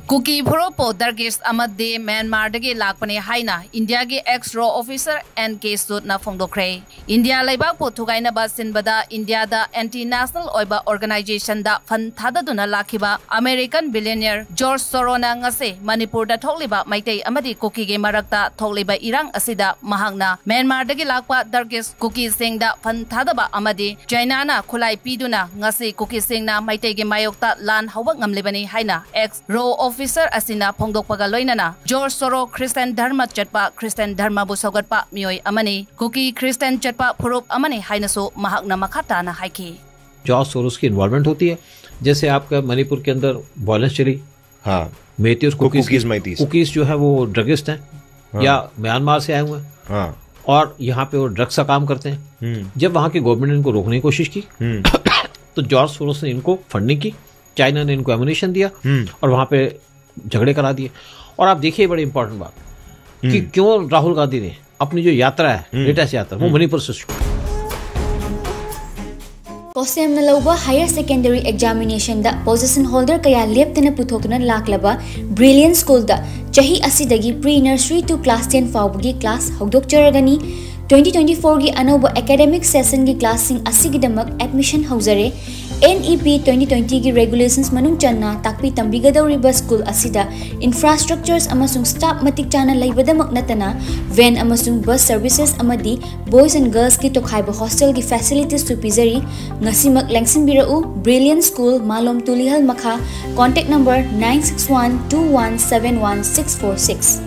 Cookie भरोपो दरगिस अमदे म्यांमार दगे लाकपने हाइना इंडिया के एक्स रो ऑफिसर एन के सूटना फोंदोखरे इंडिया लेबाक पोथुगाइना बासिनबदा इंडिया दा एंटी नेशनल ओइबा ऑर्गेनाइजेशन दा फंड थाददुना लाखिबा अमेरिकन बिलियनियर जॉर्ज सोरोना ngase मणिपुर दा थोकलिबा माइतै अमदि कुकी गे मरक्ता थोकलिबा इरांग असिदा महांगना म्यांमार दगे लाकपा दरगिस कुकी सिंगदा फंड थादबा अमदि चाइना ना खुलाई पीदुना ngase कुकी सिंगना माइतै गे मायोक्ता लान हौबा ngamlibani हाइना एक्स रो ऑफिसर असिना फोंदोकपगा लोइनाना जॉर्ज सोरो क्रिस्टियन धर्म चटपा क्रिस्टियन धर्म बु सौगटपा मियोय अमनी कुकी क्रिस्टियन चटपा फुरुप अमनी हाइनसो महाकना मखाताना हाइकी। जॉर्ज सोरोस की इन्वॉल्वमेंट होती है, जैसे आपका मणिपुर के अंदर वायलेंस चली। हाँ, मेथियोस कुकीज जो है वो ड्रगिस्ट हैं। हाँ। या म्यांमार से आए हुए हैं। हाँ। और यहाँ पे वो ड्रग्स का काम करते हैं। जब वहाँ की गवर्नमेंट ने इनको रोकने की कोशिश की तो जॉर्ज सोरोस ने इनको फंडिंग की, चाइना ने इनको एमुनिशन दिया और वहां पे झगड़े करा दिए। और आप देखिए बड़ी इंपॉर्टेंट बात कि क्यों राहुल गांधी ने अपनी जो यात्रा है लेटेस्ट यात्रा वो मणिपुर से कोसेम नलौबा हायर सेकेंडरी एग्जामिनेशन दा पोजीशन होल्डर कया लेप्तने पुथोकना लाकलबा ब्रिलियंट स्कूल दा चही असिदगी प्री नर्सरी टू क्लास 10 फाउबगी क्लास हौदोकचरगनी 2024 की अनोबा एकेडमिक सेशन की क्लासिंग असिगिदमक एडमिशन हौजरे। NEP 2020 की रेगुलेशंस मनुंग चन्ना ताकपी तंबिगदौरिबा स्कूल असिदा इंफ्रास्ट्रक्चर्स अमसुंग स्टाफ मतिक चाना लैबदमक नतना वैन अमसुंग बस सर्विसेस अमदी बॉयज एंड गर्ल्स की तोखाइबा हॉस्टल की फैसिलिटीज सु पिजरी ngasimak lengsinbirau ब्रिलियंट स्कूल मालोम तुलिहल मखा कॉन्टैक्ट नंबर 9612171646।